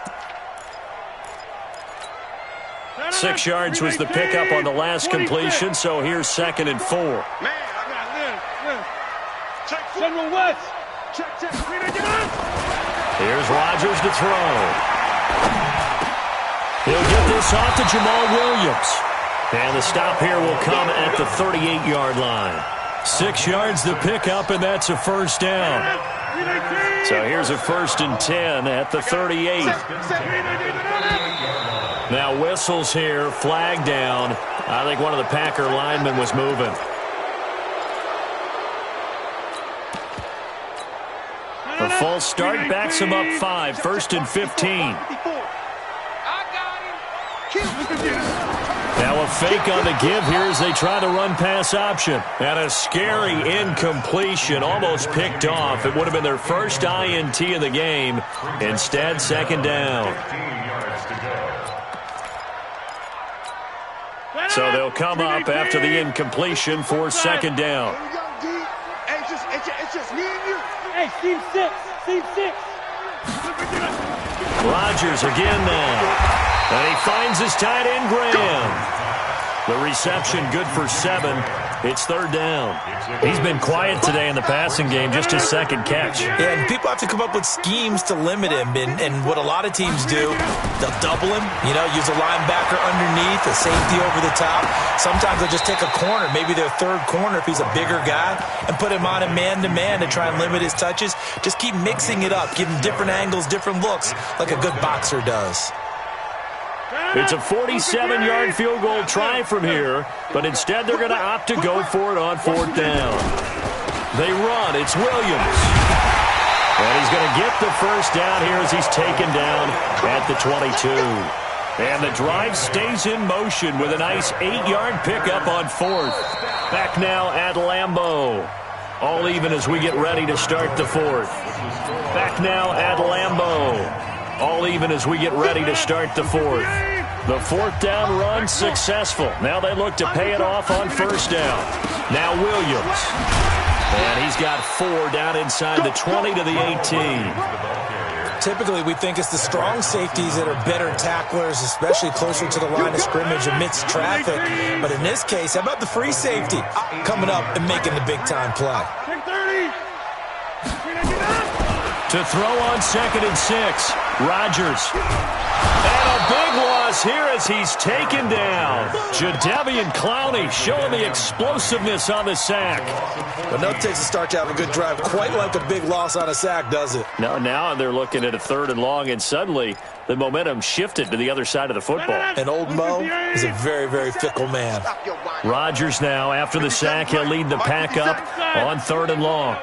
6 yards was the pickup on the last completion, so here's 2nd and 4. Man, I got this. General West. Check. Here's Rodgers to throw. He'll get this off to Jamal Williams. And the stop here will come at the 38-yard line. 6 yards the pickup, and that's a 1st down. So here's a 1st and 10 at the 38. Now whistles here, flag down. I think one of the Packer linemen was moving. A false start backs him up 5, 1st and 15. Now a fake on the give here as they try to run pass option. And a scary incompletion, almost picked off. It would have been their first INT of the game. Instead, 2nd down. So they'll come up after the incompletion for 2nd down. It's just me and you. Hey, Team 6. Rodgers again now. And he finds his tight end, Graham. The reception good for 7. It's third down. He's been quiet today in the passing game, just his second catch. Yeah, and people have to come up with schemes to limit him. And what a lot of teams do, they'll double him, use a linebacker underneath, a safety over the top. Sometimes they'll just take a corner, maybe their third corner if he's a bigger guy, and put him on a man-to-man to try and limit his touches. Just keep mixing it up, give him different angles, different looks, like a good boxer does. It's a 47-yard field goal try from here, but instead they're going to opt to go for it on fourth down. They run. It's Williams. And he's going to get the first down here as he's taken down at the 22. And the drive stays in motion with a nice 8-yard pickup on fourth. Back now at Lambeau. All even as we get ready to start the fourth. Back now at Lambeau. All even as we get ready to start the fourth. The fourth down run successful. Now they look to pay it off on first down. Now Williams. And he's got 4 down inside the 20 to the 18. Typically, we think it's the strong safeties that are better tacklers, especially closer to the line of scrimmage amidst traffic. But in this case, how about the free safety coming up and making the big-time play? To throw on 2nd and 6. Rodgers. And a big loss here as he's taken down. Jadeveon Clowney showing the explosiveness on the sack. But no takes a start to have a good drive. Quite like a big loss on a sack, does it? No, now they're looking at a 3rd and long, and suddenly the momentum shifted to the other side of the football. And old Mo is a very, very fickle man. Rodgers now, after the sack, he'll lead the pack up on 3rd and long.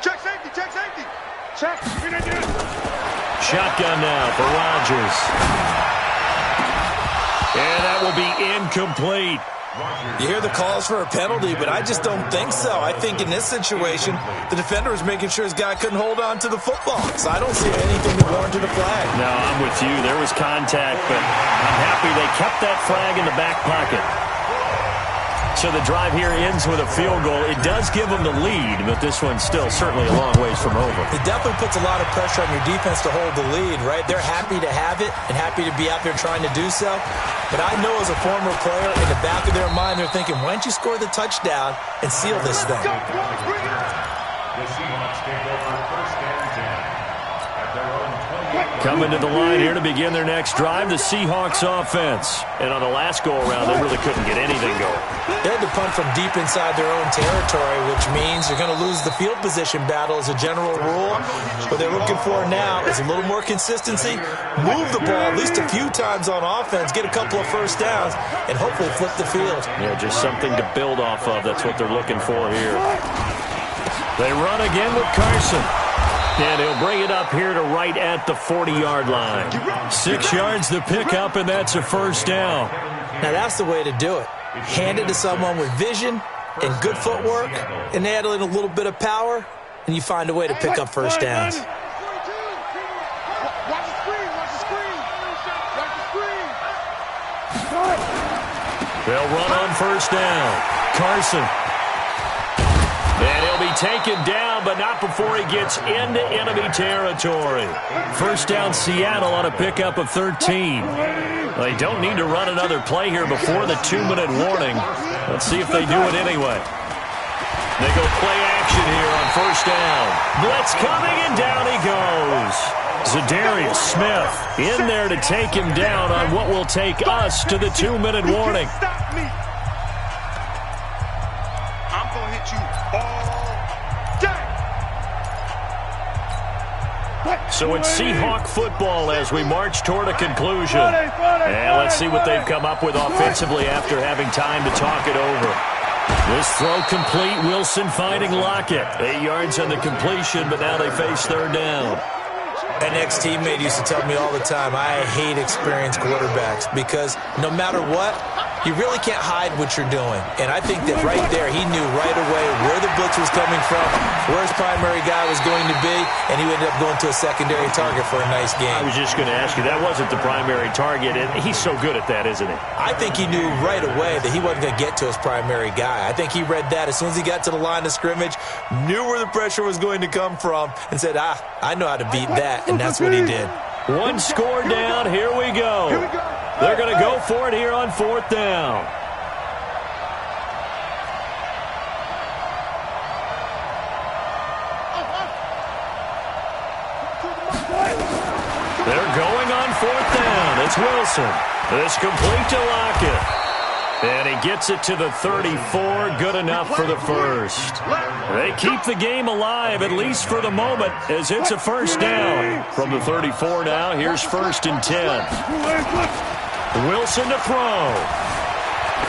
Check safety, check safety. Check. Shotgun now for Rodgers. And that will be incomplete. You hear the calls for a penalty, but I just don't think so. I think in this situation, the defender was making sure his guy couldn't hold on to the football. So I don't see anything that warranted a flag. No, I'm with you. There was contact, but I'm happy they kept that flag in the back pocket. So the drive here ends with a field goal. It does give them the lead, but this one's still certainly a long ways from over. It definitely puts a lot of pressure on your defense to hold the lead, right? They're happy to have it and happy to be out there trying to do so. But I know as a former player, in the back of their mind, they're thinking, why don't you score the touchdown and seal this thing? The Seahawks take over 1st and 10 at their own 28. Coming to the line here to begin their next drive, the Seahawks offense. And on the last go-around, they really couldn't get anything going. They had to punt from deep inside their own territory, which means you're going to lose the field position battle as a general rule. What they're looking for now is a little more consistency, move the ball at least a few times on offense, get a couple of first downs, and hopefully flip the field. Yeah, just something to build off of. That's what they're looking for here. They run again with Carson. And he'll bring it up here to right at the 40-yard line. 6 yards the pickup, and that's a first down. Now that's the way to do it. Hand it to someone with vision and good footwork, and add in a little bit of power, and you find a way to pick up first downs. Watch the screen, watch the screen. Watch the screen. They'll run on first down. Carson. And he'll be taken down, but not before he gets into enemy territory. First down, Seattle on a pickup of 13. They don't need to run another play here before the 2-minute warning. Let's see if they do it anyway. They go play action here on first down. Blitz coming, and down he goes. Zadarius Smith in there to take him down on what will take us to the 2-minute warning. Stop me. I'm going to hit you all day. So it's Seahawk football as we march toward a conclusion. And let's see what they've come up with offensively after having time to talk it over. This throw complete. Wilson finding Lockett. 8 yards on the completion, but now they face third down. An ex-teammate used to tell me all the time, I hate experienced quarterbacks because no matter what, you really can't hide what you're doing. And I think that right there, he knew right away where the blitz was coming from, where his primary guy was going to be, and he ended up going to a secondary target for a nice game. I was just going to ask you, that wasn't the primary target, and he's so good at that, isn't he? I think he knew right away that he wasn't going to get to his primary guy. I think he read that as soon as he got to the line of scrimmage, knew where the pressure was going to come from, and said, I know how to beat that, and that's what he did. One score down. Here we go. They're going to go for it here on 4th down. They're going on 4th down. It's Wilson. It's complete to Lockett. And he gets it to the 34. Good enough for the first. They keep the game alive, at least for the moment, as it's a first down. From the 34 now, here's 1st and 10. Wilson to throw.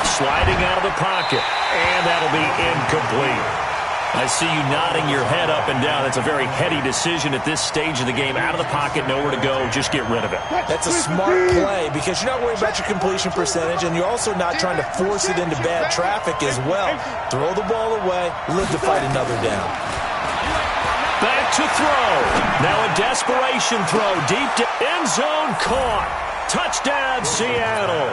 Sliding out of the pocket. And that'll be incomplete. I see you nodding your head up and down. It's a very heady decision at this stage of the game. Out of the pocket, nowhere to go. Just get rid of it. That's a smart play because you're not worried about your completion percentage, and you're also not trying to force it into bad traffic as well. Throw the ball away, live to fight another down. Back to throw. Now a desperation throw. Deep to end zone caught. Touchdown, Seattle.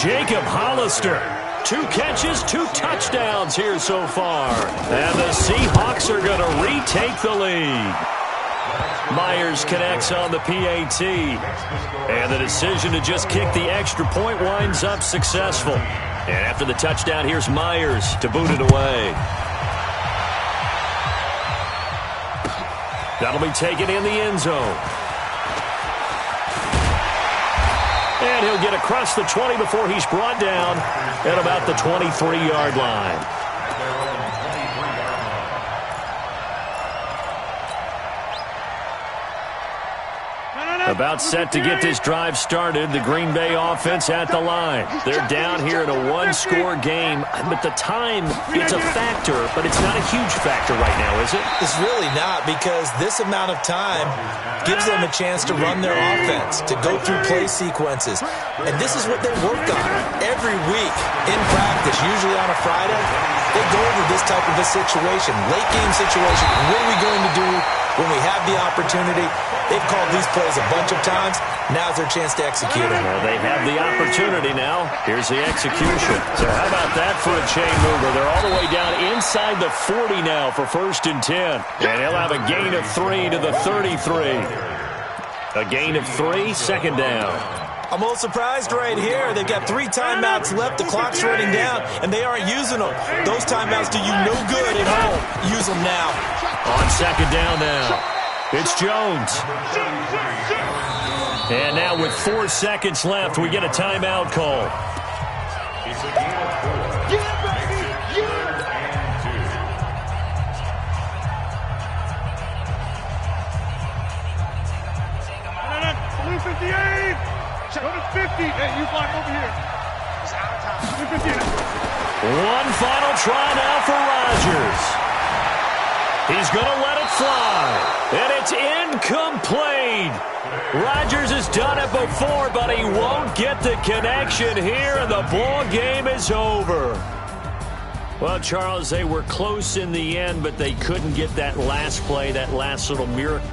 Jacob Hollister. 2 catches, 2 touchdowns here so far. And the Seahawks are going to retake the lead. Myers connects on the PAT. And the decision to just kick the extra point winds up successful. And after the touchdown, here's Myers to boot it away. That'll be taken in the end zone. And he'll get across the 20 before he's brought down at about the 23-yard line. About set to get this drive started. The Green Bay offense at the line. They're down here in a one-score game. But the time, it's a factor, but it's not a huge factor right now, is it? It's really not, because this amount of time gives them a chance to run their offense, to go through play sequences. And this is what they work on every week in practice, usually on a Friday. They go over this type of a situation, late game situation. What are we going to do when we have the opportunity? They've called these plays a bunch of times. Now's their chance to execute them. Well, they have the opportunity now. Here's the execution. So how about that for a chain mover? They're all the way down inside the 40 now for 1st and 10. And he'll have a gain of 3 to the 33. A gain of 3, 2nd down. I'm a little surprised right here. They've got 3 timeouts left. The clock's running down, and they aren't using them. Those timeouts do you no good at home. Use them now. On 2nd down now. It's Jones. And now with 4 seconds left, we get a timeout call. It's a gain of 4. Yeah, baby! Yeah! Blue 58! Go to 50! Hey, you fly over here. It's out of time. Blue 58. One final try now for Rodgers. He's going to let it fly. And it's incomplete. Rodgers has done it before, but he won't get the connection here, and the ball game is over. Well, Charles, they were close in the end, but they couldn't get that last play, that last little miracle.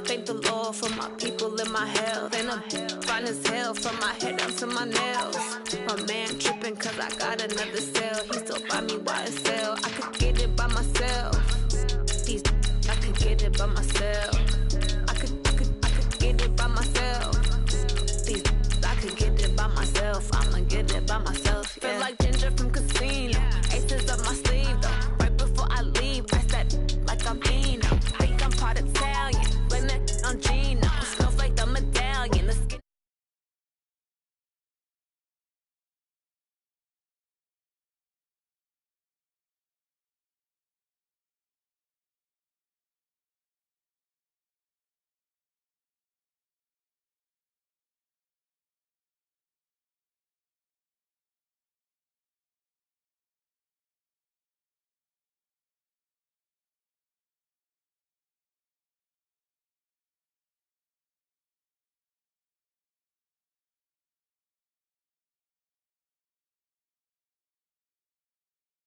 thank the Lord for my people in my health. And I'm fine as hell from my head down to my nails. My man tripping cause I got another cell. He still buy me YSL. I could get it by myself. These I could get it by myself. I could get it by myself. These I could get it by myself. I'ma get it by myself.